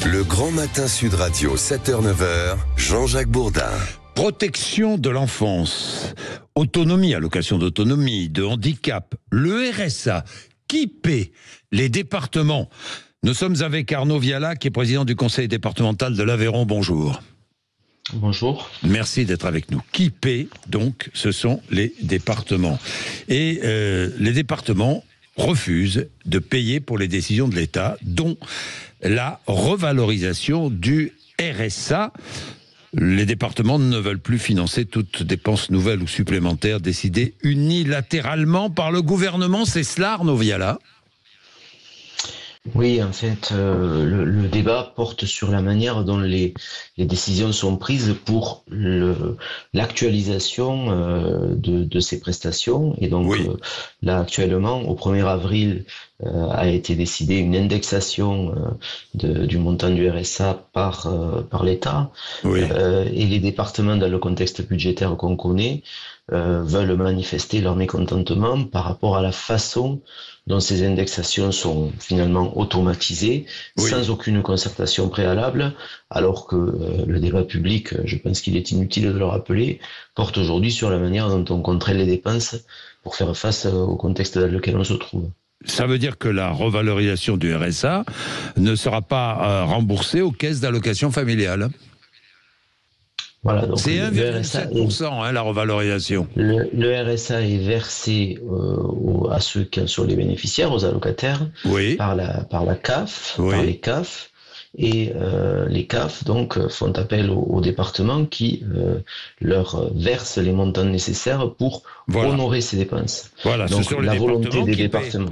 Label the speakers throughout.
Speaker 1: Le Grand Matin Sud Radio, 7h-9h, Jean-Jacques Bourdin.
Speaker 2: Protection de l'enfance, autonomie, allocation d'autonomie, de handicap, le RSA, qui paie les départements? Nous sommes avec Arnaud Viala, qui est président du conseil départemental de l'Aveyron. Bonjour.
Speaker 3: Bonjour.
Speaker 2: Merci d'être avec nous. Qui paie, donc, ce sont les départements. Et les départements refusent de payer pour les décisions de l'État, dont la revalorisation du RSA. Les départements ne veulent plus financer toute dépense nouvelle ou supplémentaire décidée unilatéralement par le gouvernement. C'est cela, Arnaud Viala?
Speaker 3: Oui, en fait, le débat porte sur la manière dont les décisions sont prises pour l'actualisation de ces prestations. Et donc,
Speaker 2: oui.
Speaker 3: Là, actuellement, au 1er avril, a été décidée une indexation du montant du RSA par l'État.
Speaker 2: Oui.
Speaker 3: Et les départements, dans le contexte budgétaire qu'on connaît, veulent manifester leur mécontentement par rapport à la façon dont ces indexations sont finalement automatisées,
Speaker 2: oui,
Speaker 3: sans aucune concertation préalable, alors que le débat public, je pense qu'il est inutile de le rappeler, porte aujourd'hui sur la manière dont on contraint les dépenses pour faire face au contexte dans lequel on se trouve.
Speaker 2: Ça veut dire que la revalorisation du RSA ne sera pas remboursée aux caisses d'allocation familiale.
Speaker 3: Voilà, donc
Speaker 2: c'est 1,7%, la revalorisation.
Speaker 3: Le RSA est versé à ceux qui en sont les bénéficiaires, aux allocataires,
Speaker 2: oui,
Speaker 3: par la CAF,
Speaker 2: oui,
Speaker 3: par les CAF. Et les CAF donc font appel aux départements qui leur versent les montants nécessaires pour honorer ces dépenses.
Speaker 2: Voilà,
Speaker 3: donc la volonté des départements.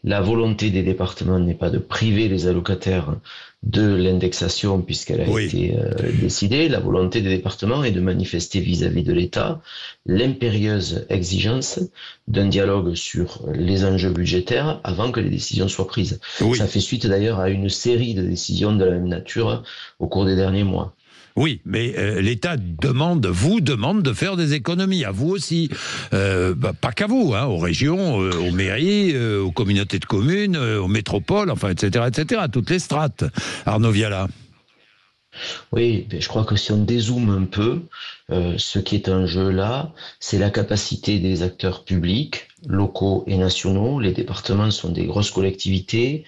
Speaker 3: La volonté des départements n'est pas de priver les allocataires de l'indexation puisqu'elle a été décidée. La volonté des départements est de manifester vis-à-vis de l'État l'impérieuse exigence d'un dialogue sur les enjeux budgétaires avant que les décisions soient prises. Oui. Ça fait suite d'ailleurs à une série de décisions de la même nature au cours des derniers mois.
Speaker 2: Oui, mais l'État vous demande de faire des économies, à vous aussi. Pas qu'à vous, aux régions, aux mairies, aux communautés de communes, aux métropoles, enfin, etc., toutes les strates. Arnaud Viala.
Speaker 3: Oui, je crois que si on dézoome un peu, ce qui est en jeu là, c'est la capacité des acteurs publics, locaux et nationaux. Les départements sont des grosses collectivités,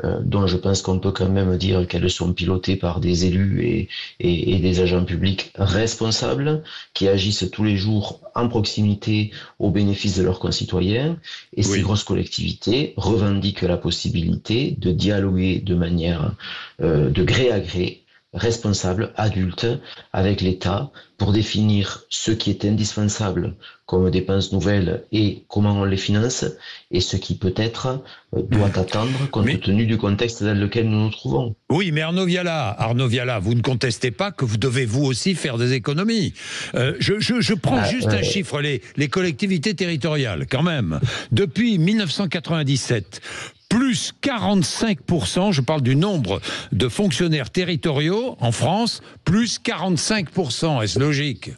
Speaker 3: dont je pense qu'on peut quand même dire qu'elles sont pilotées par des élus et des agents publics responsables, qui agissent tous les jours en proximité au bénéfice de leurs concitoyens. Et ces grosses collectivités revendiquent la possibilité de dialoguer de manière de gré à gré, responsable, adulte, avec l'État pour définir ce qui est indispensable comme dépenses nouvelles et comment on les finance, et ce qui peut-être doit attendre compte tenu du contexte dans lequel nous nous trouvons.
Speaker 2: Oui, mais Arnaud Viala, vous ne contestez pas que vous devez vous aussi faire des économies. Je prends juste un chiffre, les collectivités territoriales, quand même. Depuis 1997, plus 45%, je parle du nombre de fonctionnaires territoriaux en France, plus 45%, est-ce logique ?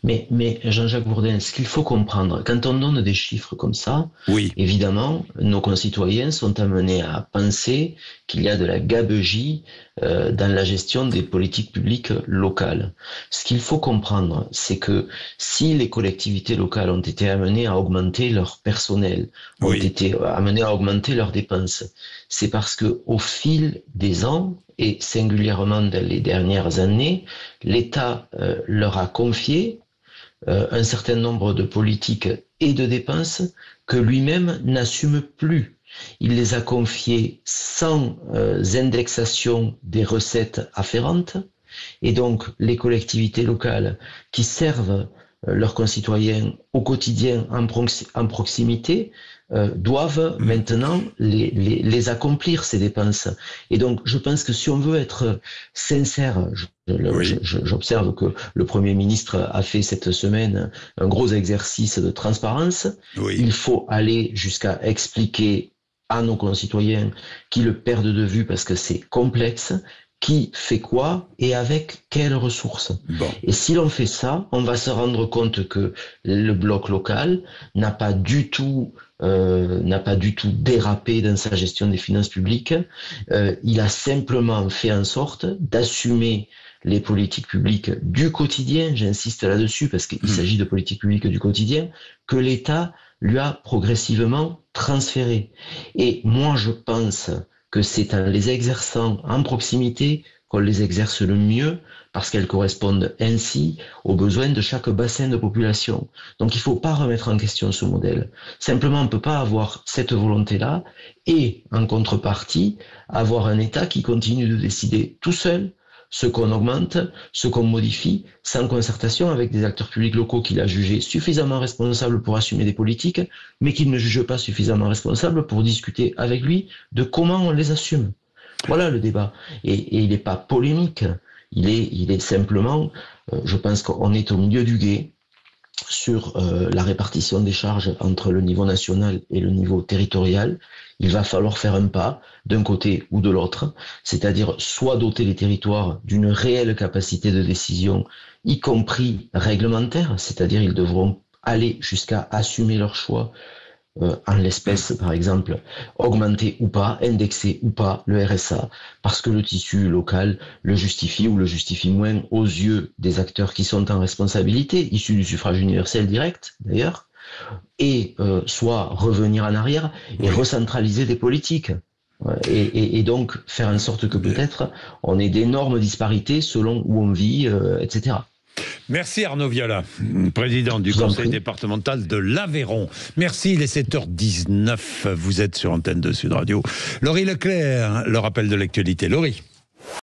Speaker 3: Mais Jean-Jacques Bourdin, ce qu'il faut comprendre, quand on donne des chiffres comme ça, évidemment, nos concitoyens sont amenés à penser qu'il y a de la gabegie dans la gestion des politiques publiques locales. Ce qu'il faut comprendre, c'est que si les collectivités locales ont été amenées à augmenter leur personnel, ont été amenées à augmenter leurs dépenses, c'est parce que au fil des ans, et singulièrement dans les dernières années, l'État leur a confié un certain nombre de politiques et de dépenses que lui-même n'assume plus. Il les a confiées sans indexation des recettes afférentes, et donc les collectivités locales qui servent leurs concitoyens au quotidien en proximité doivent maintenant les accomplir, ces dépenses. Et donc je pense que si on veut être sincère, j'observe que le Premier ministre a fait cette semaine un gros exercice de transparence. Il faut aller jusqu'à expliquer à nos concitoyens qui le perdent de vue parce que c'est complexe, qui fait quoi et avec quelles ressources. Et si l'on fait ça, on va se rendre compte que le bloc local n'a pas du tout n'a pas du tout dérapé dans sa gestion des finances publiques. Il a simplement fait en sorte d'assumer les politiques publiques du quotidien, j'insiste là-dessus parce qu'il s'agit de politiques publiques du quotidien, que l'État lui a progressivement transférées. Et moi, je pense que c'est en les exerçant en proximité qu'on les exerce le mieux, parce qu'elles correspondent ainsi aux besoins de chaque bassin de population. Donc il ne faut pas remettre en question ce modèle. Simplement, on ne peut pas avoir cette volonté-là et, en contrepartie, avoir un État qui continue de décider tout seul ce qu'on augmente, ce qu'on modifie, sans concertation avec des acteurs publics locaux qu'il a jugés suffisamment responsables pour assumer des politiques, mais qu'il ne juge pas suffisamment responsables pour discuter avec lui de comment on les assume. Voilà le débat. Et il n'est pas polémique. Il est simplement, je pense qu'on est au milieu du gué sur la répartition des charges entre le niveau national et le niveau territorial. Il va falloir faire un pas d'un côté ou de l'autre, c'est-à-dire soit doter les territoires d'une réelle capacité de décision, y compris réglementaire, c'est-à-dire ils devront aller jusqu'à assumer leurs choix, en l'espèce, par exemple, augmenter ou pas, indexer ou pas le RSA, parce que le tissu local le justifie ou le justifie moins aux yeux des acteurs qui sont en responsabilité, issus du suffrage universel direct, d'ailleurs, et soit revenir en arrière et recentraliser des politiques. Et donc faire en sorte que peut-être on ait d'énormes disparités selon où on vit, etc.
Speaker 2: Merci Arnaud Viola, président du conseil départemental de l'Aveyron. Merci, il est 7h19, vous êtes sur Antenne de Sud Radio. Laurie Leclerc, le rappel de l'actualité. Laurie.